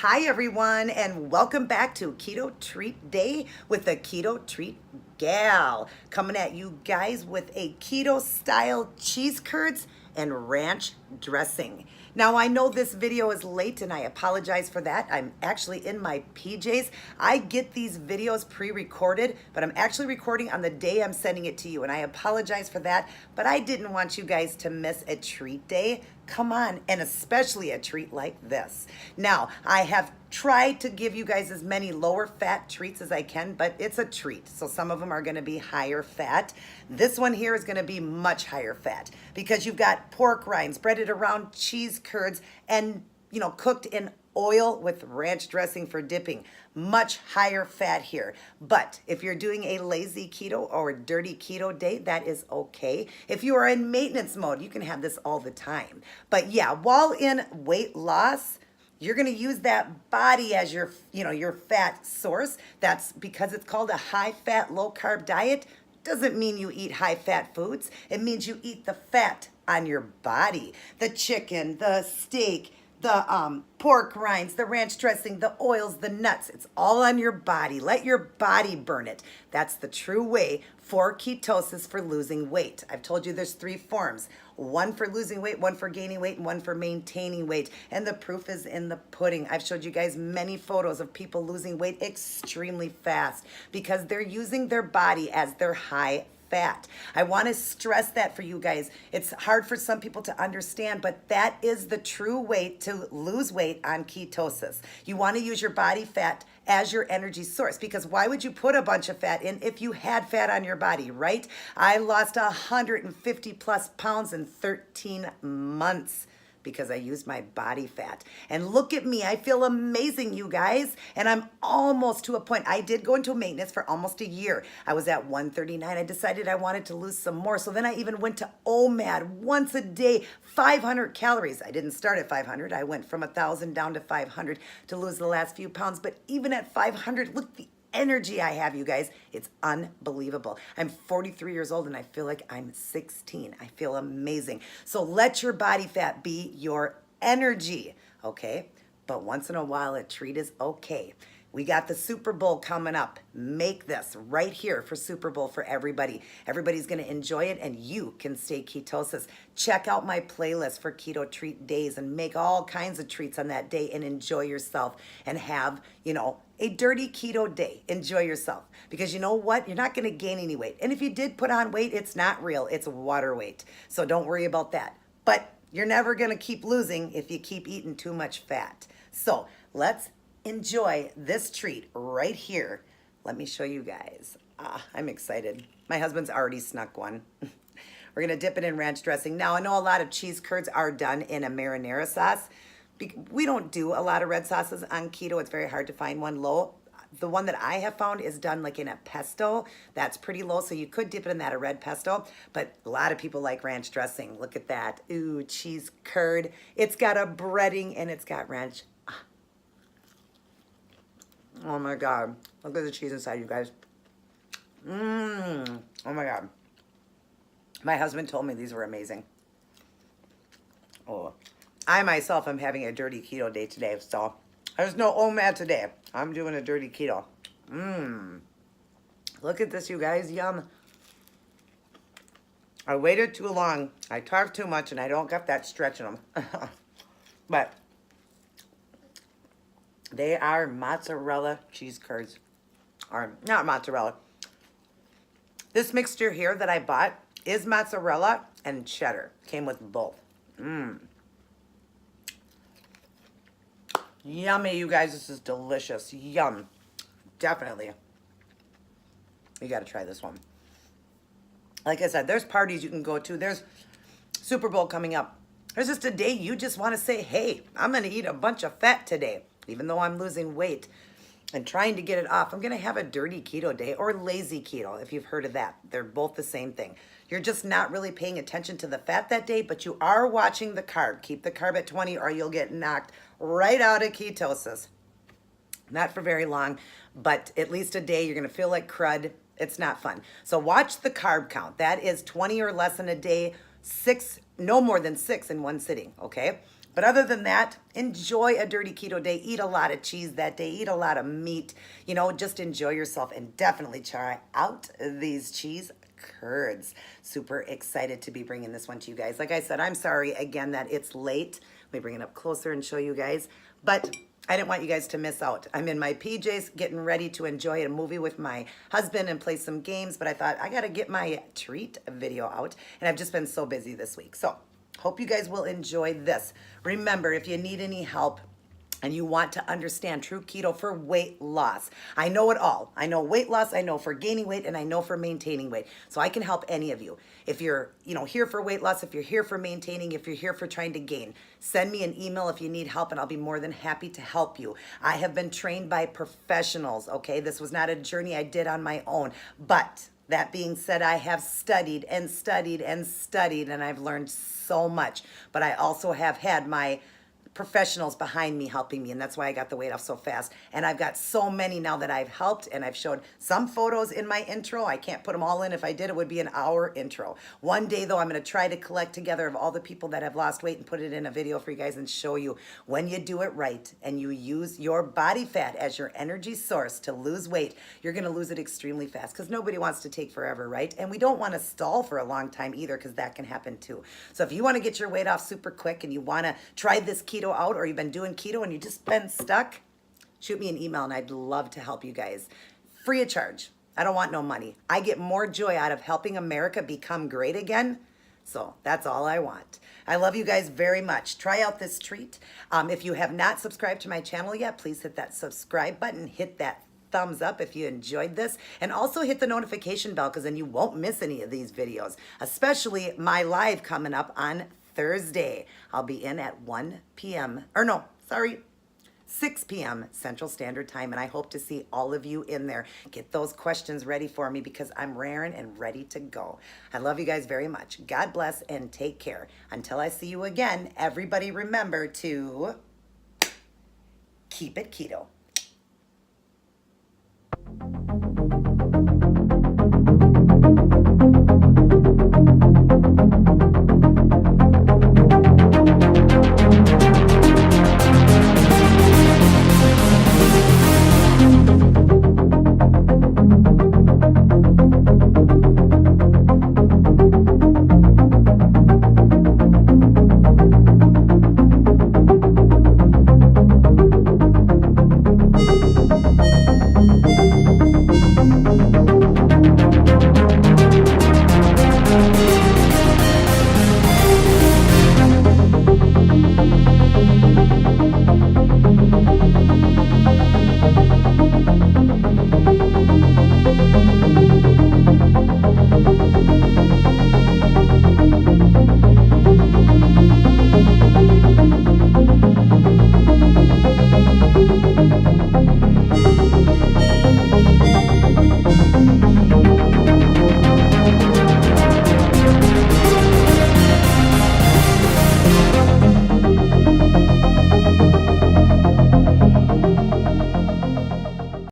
Hi everyone, and welcome back to Keto Treat Day with the Keto Treat Gal. Coming at you guys with a keto style cheese curds and ranch dressing. Now I know this video is late and I apologize for that. I'm actually in my PJs. I get these videos pre-recorded, but I'm actually recording on the day I'm sending it to you, and I apologize for that, but I didn't want you guys to miss a treat day. Come on, and especially a treat like this. Now, I have tried to give you guys as many lower fat treats as I can, but it's a treat. So some of them are gonna be higher fat. This one here is gonna be much higher fat because you've got pork rinds, breaded around cheese curds, and cooked in oil with ranch dressing for dipping. Much higher fat here. But if you're doing a lazy keto or dirty keto day, that is okay. If you are in maintenance mode, you can have this all the time. But yeah, while in weight loss, you're going to use that body as your fat source. That's because it's called a high fat, low carb diet. Doesn't mean you eat high fat foods. It means you eat the fat on your body. The chicken, the steak, the pork rinds, the ranch dressing, the oils, the nuts. It's all on your body. Let your body burn it. That's the true way for ketosis, for losing weight. I've told you there's 3 forms. One for losing weight, one for gaining weight, and one for maintaining weight. And the proof is in the pudding. I've showed you guys many photos of people losing weight extremely fast because they're using their body as their high fat. I want to stress that for you guys. It's hard for some people to understand, but that is the true way to lose weight on ketosis. You want to use your body fat as your energy source, because why would you put a bunch of fat in if you had fat on your body, right? I lost 150 plus pounds in 13 months because I used my body fat. And look at me, I feel amazing, you guys. And I'm almost to a point. I did go into maintenance for almost a year. I was at 139. I decided I wanted to lose some more. So then I even went to OMAD once a day, 500 calories. I didn't start at 500. I went from 1,000 down to 500 to lose the last few pounds. But even at 500, look the energy I have, you guys. It's unbelievable. I'm 43 years old and I feel like I'm 16. I feel amazing. So let your body fat be your energy, okay? But once in a while, a treat is okay. We got the Super Bowl coming up. Make this right here for Super Bowl for everybody. Everybody's going to enjoy it, and you can stay ketosis. Check out my playlist for keto treat days and make all kinds of treats on that day and enjoy yourself and have, a dirty keto day. Enjoy yourself. Because you know what? You're not going to gain any weight. And if you did put on weight, it's not real. It's water weight. So don't worry about that. But you're never going to keep losing if you keep eating too much fat. So let's enjoy this treat right here. Let me show you guys. I'm excited. My husband's already snuck one. We're gonna dip it in ranch dressing. Now, I know a lot of cheese curds are done in a marinara sauce. We don't do a lot of red sauces on keto. It's very hard to find one low. The one that I have found is done like in a pesto. That's pretty low, so you could dip it in that, a red pesto. But a lot of people like ranch dressing. Look at that. Ooh, cheese curd. It's got a breading and it's got ranch. Oh my God. Look at the cheese inside, you guys. Oh my God. My husband told me these were amazing. Oh, I myself am having a dirty keto day today, so there's no OMAD today. I'm doing a dirty keto. Look at this, you guys. Yum. I waited too long. I talked too much, and I don't got that stretch in them. But they are mozzarella cheese curds. Or not mozzarella. This mixture here that I bought is mozzarella and cheddar. Came with both. Yummy, you guys. This is delicious. Yum. Definitely. You got to try this one. Like I said, there's parties you can go to. There's Super Bowl coming up. There's just a day you just want to say, hey, I'm going to eat a bunch of fat today. Even though I'm losing weight and trying to get it off, I'm going to have a dirty keto day or lazy keto, if you've heard of that. They're both the same thing. You're just not really paying attention to the fat that day, but you are watching the carb. Keep the carb at 20 or you'll get knocked right out of ketosis. Not for very long, but at least a day you're going to feel like crud. It's not fun. So watch the carb count. That is 20 or less in a day, no more than 6 in one sitting, okay? But other than that, enjoy a dirty keto day. Eat a lot of cheese that day. Eat a lot of meat. You know, just enjoy yourself and definitely try out these cheese curds. Super excited to be bringing this one to you guys. Like I said, I'm sorry again that it's late. Let me bring it up closer and show you guys. But I didn't want you guys to miss out. I'm in my PJs getting ready to enjoy a movie with my husband and play some games, but I thought I got to get my treat video out, and I've just been so busy this week. So hope you guys will enjoy this. Remember, if you need any help and you want to understand true keto for weight loss, I know it all. I know weight loss, I know for gaining weight, and I know for maintaining weight. So I can help any of you. If you're, here for weight loss, if you're here for maintaining, if you're here for trying to gain, send me an email if you need help, and I'll be more than happy to help you. I have been trained by professionals, okay? This was not a journey I did on my own, but that being said, I have studied and studied and studied, and I've learned so much. But I also have had my professionals behind me helping me, and that's why I got the weight off so fast. And I've got so many now that I've helped, and I've showed some photos in my intro. I can't put them all in. If I did, it would be an hour intro. One day though, I'm going to try to collect together of all the people that have lost weight and put it in a video for you guys and show you when you do it right and you use your body fat as your energy source to lose weight, you're going to lose it extremely fast, because nobody wants to take forever, right? And we don't want to stall for a long time either, because that can happen too. So if you want to get your weight off super quick and you want to try this keto out, or you've been doing keto and you just been stuck, shoot me an email and I'd love to help you guys. Free of charge. I don't want no money. I get more joy out of helping America become great again. So that's all I want. I love you guys very much. Try out this treat. If you have not subscribed to my channel yet, please hit that subscribe button. Hit that thumbs up if you enjoyed this, and also hit the notification bell, because then you won't miss any of these videos, especially my live coming up on Thursday. I'll be in at 1 p.m. or no, sorry, 6 p.m. Central Standard Time, and I hope to see all of you in there. Get those questions ready for me, because I'm raring and ready to go. I love you guys very much. God bless and take care. Until I see you again, everybody remember to keep it keto.